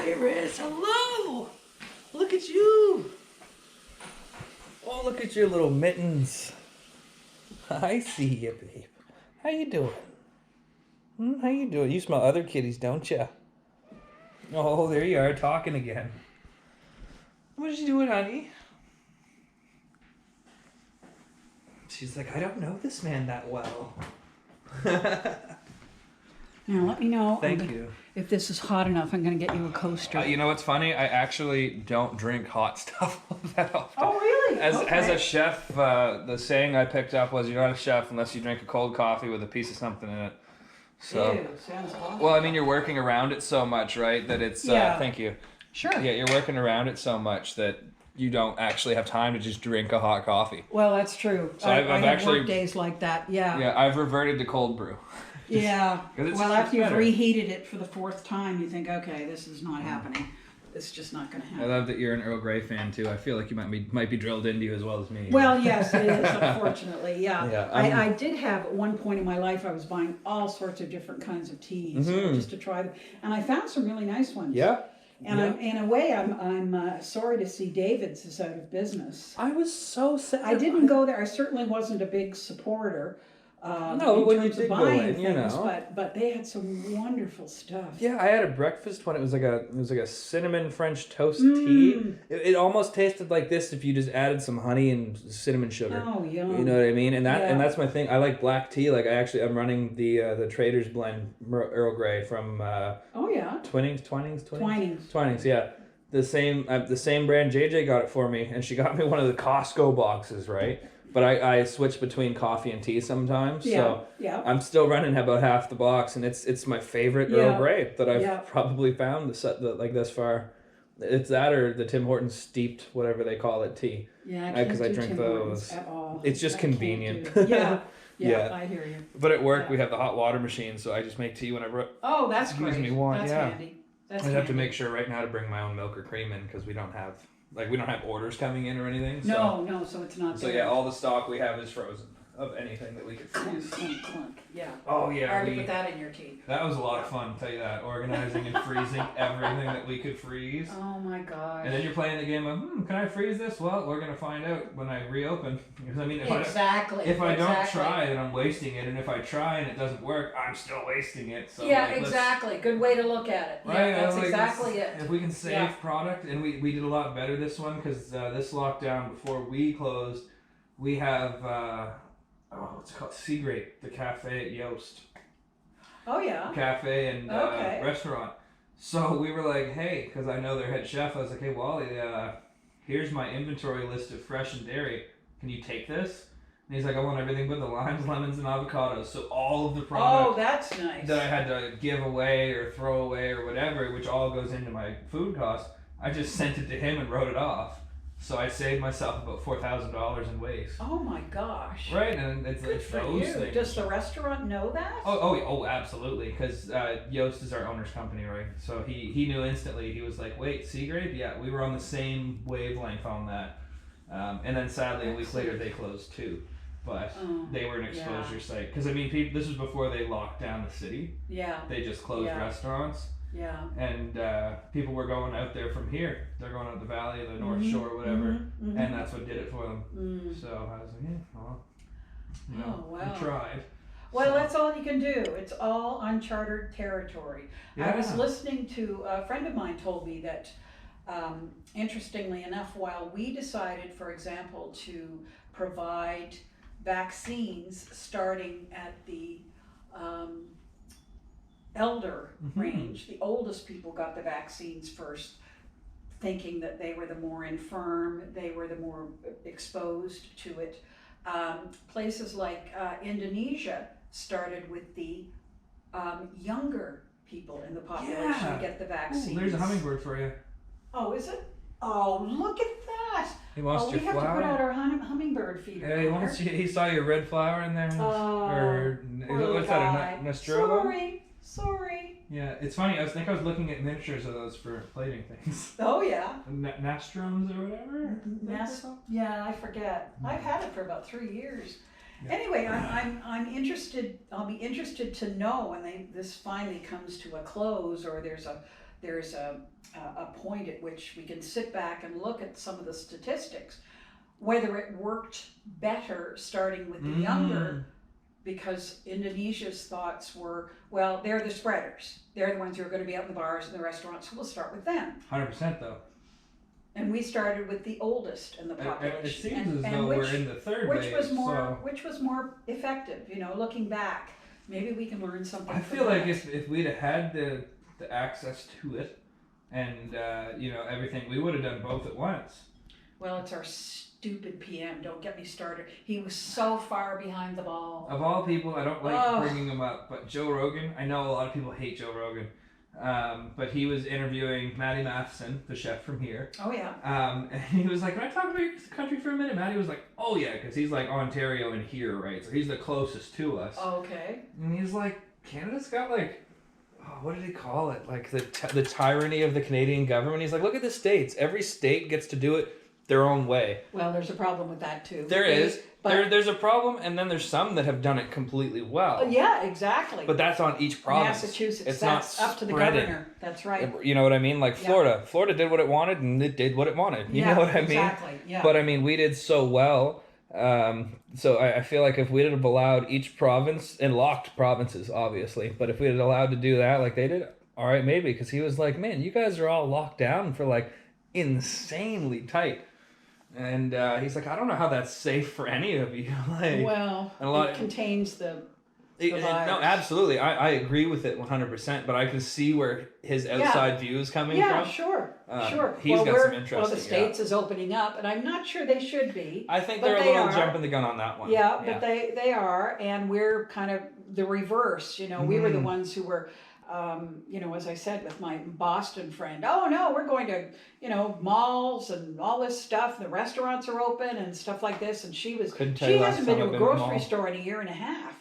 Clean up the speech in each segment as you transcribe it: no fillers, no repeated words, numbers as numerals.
Iris, hello. Look at you. Oh, look at your little mittens. I see you, babe. How you doing? How you doing? You smell other kitties, don't you? Oh, there you are, talking again. What are you doing, honey? She's like, I don't know this man that well. Now let me know. Thank you. If this is hot enough, I'm going to get you a coaster. You know what's funny? I actually don't drink hot stuff that often. Oh, really? As a chef, the saying I picked up was, you're not a chef unless you drink a cold coffee with a piece of something in it. So, Ew, sounds awful. well, I mean, you're working around it so much, right? That it's, thank you. Sure. Yeah, you're working around it so much that you don't actually have time to just drink a hot coffee. Well, that's true. So I have actually, work days like that, yeah. Yeah, I've reverted to cold brew. Yeah. Well, after you've better. reheated it for the 4th time, you think, okay, this is not happening. It's just not going to I happen. love that you're an Earl Grey fan too. I feel like you might be drilled into you as well as me. Well, yes, it is, unfortunately, yeah. Yeah, I did have, at one point in my life, I was buying all sorts of different kinds of teas just to try them. And I found some really nice ones. Yeah. And in a way, I'm sorry to see David's is out of business. I was so sad. I didn't go there. I certainly wasn't a big supporter. No, in when you terms of did go buying in, you things, know. but they had some wonderful stuff. Yeah, I had a breakfast when it was like a cinnamon French toast tea. It almost tasted like this if you just added some honey and cinnamon sugar. Oh, yum. You know what I mean? And that's my thing. I like black tea. Like I'm running the Trader's Blend Earl Grey from Twinings. Yeah, the same brand. JJ got it for me, and she got me one of the Costco boxes, right? But I switch between coffee and tea sometimes, so I'm still running about half the box, and it's my favorite Earl Grey that I've probably found like this far. It's that or the Tim Hortons steeped, whatever they call it, tea. Yeah, because I drink Tim those. Hortons at all. It's just convenient. Yeah, I hear you. But at work we have the hot water machine, so I just make tea whenever. Oh, that's great. Me one. That's handy. I'd have to make sure right now to bring my own milk or cream in because we don't have orders coming in or anything. So. No, so it's not. So there. all the stock we have is frozen of anything that we could freeze. Clunk. Yeah. Oh yeah. I already put that in your tea. That was a lot of fun, I'll tell you that. Organizing and freezing everything that we could freeze. Oh my gosh. And then you're playing the game of, can I freeze this? Well, we're gonna find out when I reopen. Because I mean, if I don't try, then I'm wasting it, and if I try and it doesn't work, I'm still wasting it. So exactly. Good way to look at it. Right, Yeah, that's exactly it. If we can save product, and we did a lot better this one because this lockdown before we closed, we have what's it called? Sea Grape, the cafe at Yost. Oh yeah. Cafe and restaurant. So we were like, hey, because I know their head chef. I was like, hey, Wally, here's my inventory list of fresh and dairy. Can you take this? And he's like, I want everything but the limes, lemons, and avocados. So all of the product that's nice. that I had to give away or throw away or whatever, which all goes into my food cost, I just sent it to him and wrote it off. So I saved myself about $4,000 in waste. Oh my gosh. Right, and it's Good like for those you. things. Does the restaurant know that? Oh, absolutely. Because Yost is our owner's company, right? So he knew instantly. He was like, "Wait, Sea Grape? Yeah, we were on the same wavelength on that." And then sadly, a week later, they closed too. But they were an exposure site. Because I mean, this was before they locked down the city. Yeah. They just closed restaurants. Yeah. And people were going out there from here. They're going out the valley, the North Shore, whatever. And that's what did it for them. So I was like, well, we tried. Well, that's all you can do. It's all uncharted territory. Yeah. I was listening to, a friend of mine told me that, interestingly enough, while we decided, for example, to provide vaccines starting at the elder range, the oldest people got the vaccines first, thinking that they were the more infirm, they were the more exposed to it. Places like Indonesia started with the younger people in the population to get the vaccines. Ooh, there's a hummingbird for you. Oh, is it? Oh, look at that! He wants your flower. We have to put out our hummingbird feeder. Yeah, he wants you. He saw your red flower in there. What's that? A Nostromo? Sorry. Yeah, it's funny. I was looking at miniatures of those for plating things. Oh yeah. Nastroms or whatever. Yeah, I forget. I've had it for about 3 years. Yeah. Anyway, I'm interested. I'll be interested to know when this finally comes to a close, or there's a there's a point at which we can sit back and look at some of the statistics, whether it worked better starting with the younger, because Indonesia's thoughts were, well, they're the spreaders. They're the ones who are going to be out in the bars and the restaurants, so we'll start with them. 100% though. And we started with the oldest in the population. It seems as though we're in the third wave. Which was more effective, looking back. Maybe we can learn something. I feel like if we'd have had the access to it and, everything, we would have done both at once. Well, it's our stupid PM. Don't get me started. He was so far behind the ball. Of all people, I don't like bringing him up, but Joe Rogan, I know a lot of people hate Joe Rogan, but he was interviewing Matty Matheson, the chef from here. Oh, yeah. And he was like, can I talk about your country for a minute? Matty was like, oh, yeah, because he's like Ontario and here, right? So he's the closest to us. Okay. And he's like, Canada's got like, what did he call it? Like the tyranny of the Canadian government. He's like, look at the states. Every state gets to do it their own way. Well, there's a problem with that too. There is. There's a problem, and then there's some that have done it completely well. Yeah, exactly. But that's on each province. Massachusetts, it's that's not up to the governor. That's right. You know what I mean? Like Florida. Florida did what it wanted, and it did what it wanted. You know what I mean? Exactly. Yeah. But I mean, we did so well. So I feel like if we'd have allowed each province, and locked provinces, obviously, but if we had allowed to do that like they did, all right, maybe. Because he was like, man, you guys are all locked down for like insanely tight. And he's like, I don't know how that's safe for any of you. Like, well, it contains the virus. No, absolutely. I agree with it 100%, but I can see where his outside view is coming from. Yeah, sure. He's got some interesting. Well, the States is opening up, and I'm not sure they should be. I think they're a little jumping the gun on that one. Yeah, but they are, and we're kind of the reverse. We were the ones who were... as I said with my Boston friend, oh no, we're going to, malls and all this stuff. The restaurants are open and stuff like this. And she hasn't been to a grocery store in a year and a half.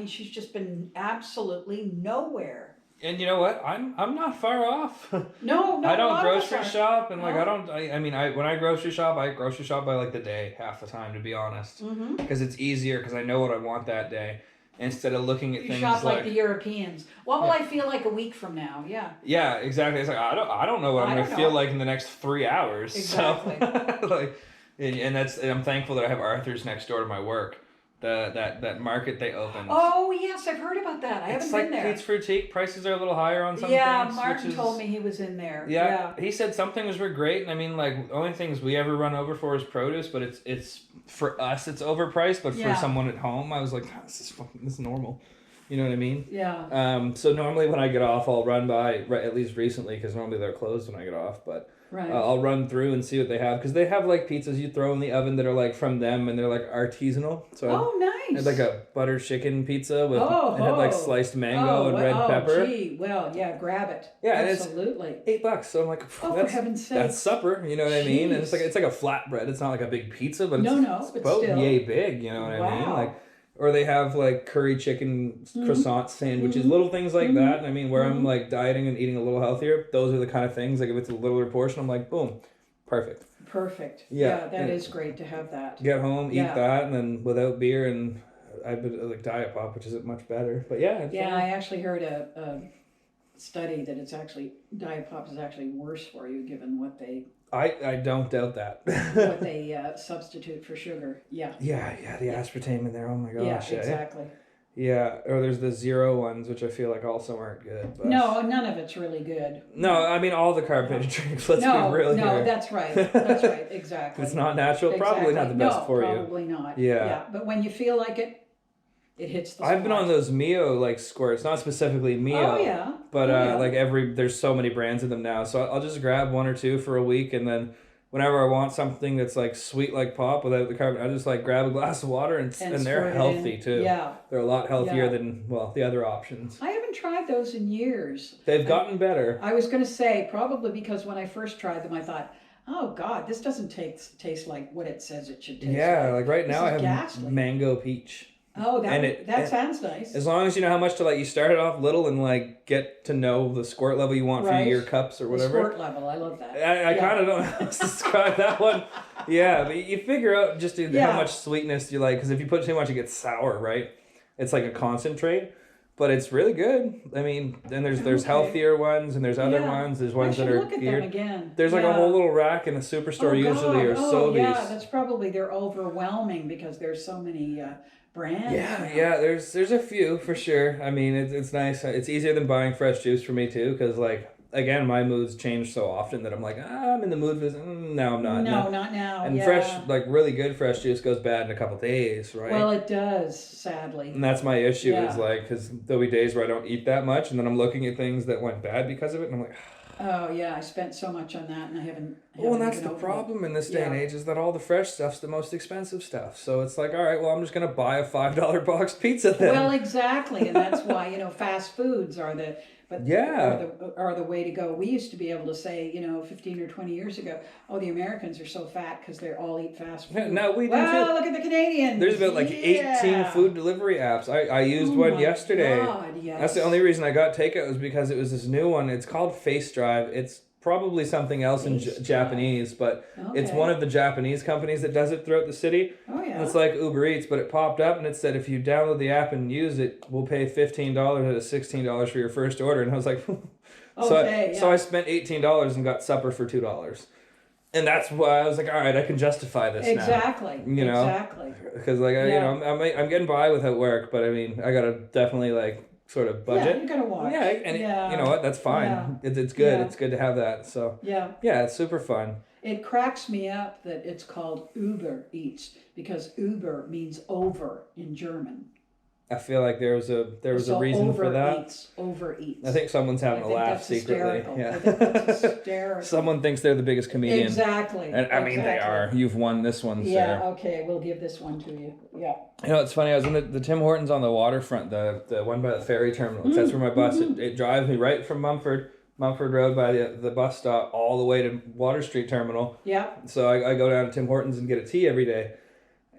She's just been absolutely nowhere. And you know what? I'm not far off. No, I don't grocery shop, and like when I grocery shop by like the day, half the time, to be honest, because it's easier because I know what I want that day. Instead of looking at things shop like the Europeans. What will I feel like a week from now? Yeah. Yeah, exactly. It's like I don't know what I'm gonna feel like in the next 3 hours. Exactly. So, and I'm thankful that I have Arthur's next door to my work. That market they opened. Oh yes, I've heard about that. I haven't been there. It's like Pete's Frutique. Prices are a little higher on some things. Yeah, Martin told me he was in there. Yeah, he said some things were great, and the only things we ever run over for is produce, but it's for us it's overpriced, but for someone at home, I was like, this is normal. You know what I mean? Yeah. So normally when I get off, I'll run by, at least recently, because normally they're closed when I get off, but. Right. I'll run through and see what they have, because they have like pizzas you throw in the oven that are like from them, and they're like artisanal. So nice. It's like a butter chicken pizza with it had like sliced mango and red pepper. Gee, well, yeah, grab it. Yeah, absolutely. And it's $8. So I'm like, for heaven's sake, that's supper. You know what I mean? And it's like a flatbread. It's not like a big pizza, but it's about yay big. You know what I mean? Like. Or they have like curry chicken croissant sandwiches, little things like that. And where I'm like dieting and eating a little healthier, those are the kind of things, like if it's a littler portion, I'm like, boom, perfect. Perfect. Yeah, that is great to have that. Get home, eat that, and then without beer, and I've been like Diet Pop, which isn't much better. But yeah. I actually heard a study that Diet Pop is actually worse for you given what they... I don't doubt that. What they substitute for sugar. Yeah. Yeah, the aspartame in there. Oh my gosh. Yeah, exactly. Yeah, or there's the zero ones, which I feel like also aren't good. But... No, none of it's really good. No, all the carbonated drinks, let's be real here. No, that's right. That's right, exactly. If it's not natural, probably not the best for you. Probably not. Yeah. But when you feel like it hits the spot. I've been on those Mio like squirts, not specifically Mio. Oh yeah. But there's so many brands of them now, so I'll just grab one or two for a week, and then whenever I want something that's like sweet like pop without the carbon, I just like grab a glass of water and they're healthy too. Yeah. They're a lot healthier than the other options. I haven't tried those in years. They've gotten better. I was going to say probably because when I first tried them, I thought, oh God, this doesn't taste like what it says it should taste. Yeah, like right now I have ghastly. Mango peach. Oh, that sounds nice. As long as you know how much to you start it off little and like get to know the squirt level you want for your cups or whatever. The squirt level, I love that. I kind of don't know how to describe that one. Yeah, but you figure out just how much sweetness you like, because if you put too much, it gets sour, right? It's like a concentrate. but it's really good. I mean, and there's healthier ones, and there's other ones. There's ones that are look at them again. There's like a whole little rack in the superstore usually, or Sobeys. Yeah, that's probably, they're overwhelming because there's so many brands. Yeah. There's a few for sure. I mean, it's nice. It's easier than buying fresh juice for me too, because like, again, my moods change so often that I'm like, I'm in the mood for this. No, I'm not. No, not now. And fresh, like really good fresh juice goes bad in a couple days, right? Well, it does, sadly. And that's my issue is like, because there'll be days where I don't eat that much, and then I'm looking at things that went bad because of it, and I'm like, oh yeah, I spent so much on that, and I haven't and that's the problem in this day and age, is that all the fresh stuff's the most expensive stuff. So it's like, all right, well, I'm just gonna buy a $5 box pizza then. Well, exactly, and that's why fast foods are the are the way to go. We used to be able to say, 15 or 20 years ago, oh, the Americans are so fat because they all eat fast food. No, we do too. Look at the Canadians. There's about like 18 food delivery apps. I used one yesterday. God, yes. That's the only reason I got takeout, was because it was this new one. It's called Face Drive. It's probably something else in Japanese, but it's one of the Japanese companies that does it throughout the city. Oh yeah. And it's like Uber Eats, but it popped up and it said, if you download the app and use it, we'll pay $15 out of $16 for your first order. And I was like, so I spent $18 and got supper for $2. And that's why I was like, all right, I can justify this exactly. now. Exactly. Because like I'm getting by without work, but I mean, I gotta definitely like sort of budget. Yeah, you gotta watch. Yeah, and you know what? That's fine. Yeah. It's good. Yeah. It's good to have that. So yeah, it's super fun. It cracks me up that it's called Uber Eats, because Uber means over in German. I feel like there was a reason for that. Overeats. I think someone's having a laugh secretly. Hysterical. Yeah. I think that's hysterical. Someone thinks they're the biggest comedian. Exactly. And I mean, they are. You've won this one, sir. Yeah, okay, we'll give this one to you. Yeah. It's funny, I was in the Tim Hortons on the waterfront, the one by the ferry terminal. That's where my bus, it drives me right from Mumford Road by the bus stop all the way to Water Street Terminal. Yeah. So I go down to Tim Hortons and get a tea every day.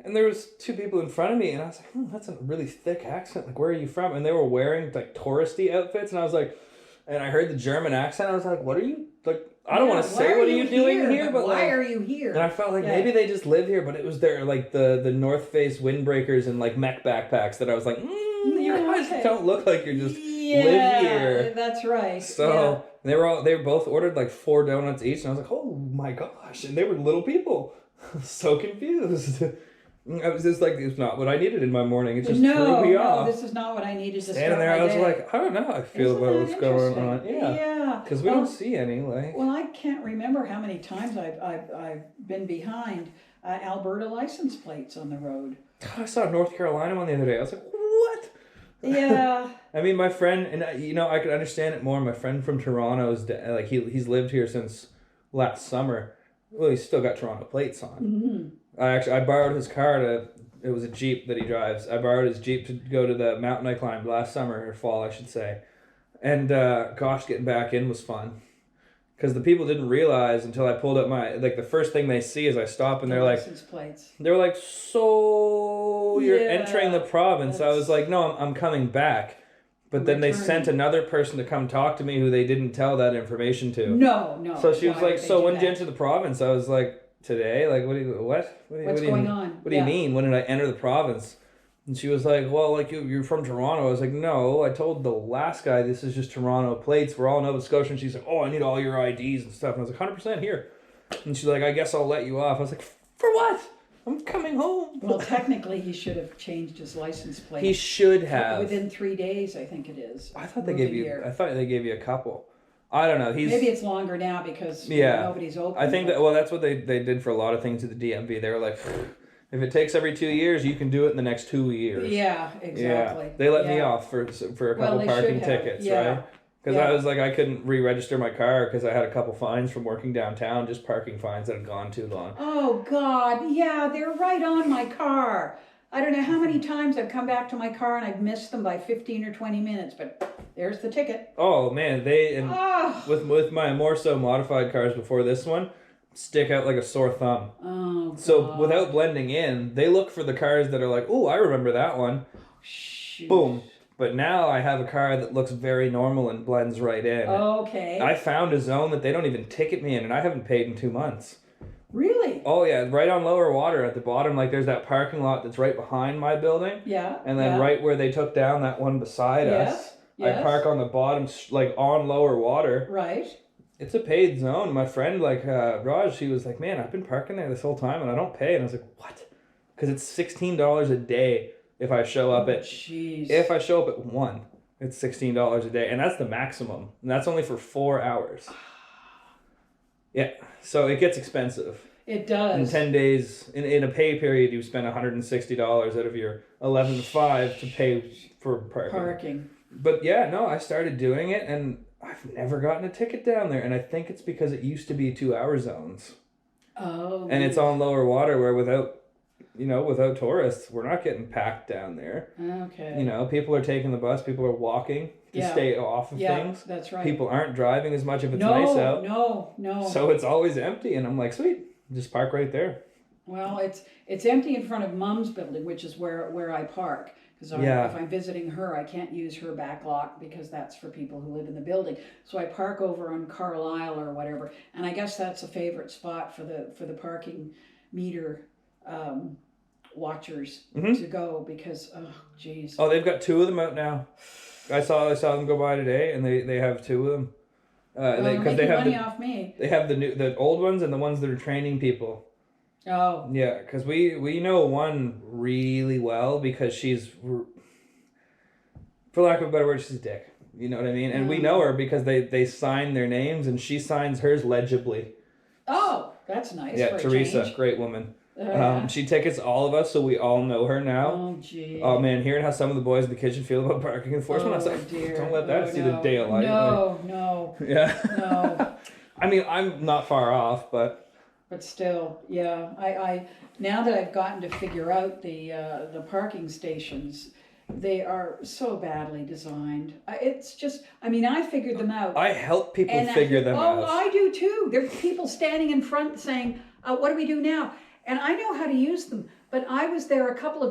And there was two people in front of me, and I was like, that's a really thick accent. Like, where are you from? And they were wearing, like, touristy outfits, and I was like, and I heard the German accent, I was like, what are you, like, I don't want to say what are you doing here, but why like, are you here? And I felt like maybe they just live here, but it was their, like, the North Face windbreakers and, like, mech backpacks that I was like, you guys don't look like you're just live here. That's right. So, they were both ordered, like, 4 donuts each, and I was like, oh my gosh, and they were little people. So confused. I was just like, it's not what I needed in my morning. It just threw me off. No, this is not what I needed to start Standing there, my I was day. like, I don't know how I feel about what's going on. Yeah. Because we don't see any, like. Well, I can't remember how many times I've been behind Alberta license plates on the road. I saw North Carolina one the other day. I was like, what? Yeah. I mean, my friend, and I could understand it more. My friend from Toronto is like, he's lived here since last summer. Well, he's still got Toronto plates on. Mm-hmm. I borrowed his car it was a Jeep that he drives. I borrowed his Jeep to go to the mountain I climbed last summer, or fall, I should say. And gosh, getting back in was fun. Because the people didn't realize until I pulled up the first thing they see is I stop and they're like, license plates. They're like, so you're entering the province. I was like, no, I'm coming back. But then they sent another person to come talk to me who they didn't tell that information to. No. So she was like, so when did you enter the province? I was like, today? Like, what's going on? What do you mean? When did I enter the province? And she was like, well, like, you're from Toronto. I was like, no, I told the last guy this is just Toronto plates. We're all Nova Scotia. And she's like, oh, I need all your IDs and stuff. And I was like, 100% here. And she's like, I guess I'll let you off. I was like, for what? I'm coming home. Well, technically, he should have changed his license plate. He should have. Within 3 days, I think it is. I thought they gave you a couple. I don't know. Maybe it's longer now because nobody's open. I think that's what they did for a lot of things at the DMV. They were like, if it takes every 2 years, you can do it in the next 2 years. Yeah, exactly. Yeah. They let me off for a couple parking tickets, right? Because I was like, I couldn't re-register my car because I had a couple fines from working downtown, just parking fines that had gone too long. Oh, God. Yeah, they're right on my car. I don't know how many times I've come back to my car and I've missed them by 15 or 20 minutes, but there's the ticket. Oh, man. With my more so modified cars before this one, stick out like a sore thumb. Oh, God. So without blending in, they look for the cars that are like, oh, I remember that one. Shoot. Boom. But now I have a car that looks very normal and blends right in. Okay. I found a zone that they don't even ticket me in, and I haven't paid in 2 months. Really? Oh yeah, right on Lower Water at the bottom. Like there's that parking lot that's right behind my building. Yeah. And then right where they took down that one beside us, I park on the bottom, like on Lower Water. Right. It's a paid zone. My friend, like Raj, he was like, "Man, I've been parking there this whole time and I don't pay." And I was like, "What?" Because it's $16 a day if I show up at. Jeez. If I show up at 1, it's $16 a day, and that's the maximum. And that's only for 4 hours. Yeah, so it gets expensive. It does. In 10 days, in a pay period, you spend $160 out of your 11 to 5 to pay for parking. But yeah, no, I started doing it, and I've never gotten a ticket down there, and I think it's because it used to be 2-hour zones. Oh. And it's on Lower Water where without tourists, we're not getting packed down there. Okay. You know, people are taking the bus, people are walking to stay off of things. That's right. People aren't driving as much if it's nice out. No. So it's always empty, and I'm like, sweet, just park right there. Well, it's empty in front of Mom's building, which is where I park. Because if I'm visiting her, I can't use her back lot because that's for people who live in the building. So I park over on Carlisle or whatever, and I guess that's a favorite spot for the parking meter watchers to go because geez. Oh, they've got 2 of them out now. I saw them go by today, and they have 2 of them. Because they have money off me. They have the old ones and the ones that are training people. Oh. Yeah, because we know one really well because she's, for lack of a better word, she's a dick. You know what I mean? And we know her because they sign their names and she signs hers legibly. Oh, that's nice. Yeah, for Teresa, a change. great woman. She tickets all of us, so we all know her now. Oh, gee. Oh, man, hearing how some of the boys in the kitchen feel about parking enforcement, I was like, don't let that see the day of light. No. Yeah. No. I mean, I'm not far off, but still, yeah. I now that I've gotten to figure out the parking stations, they are so badly designed. It's just, I mean, I figured them out. I help people figure them out. Oh, I do too. There are people standing in front saying, what do we do now? And I know how to use them, but I was there a couple of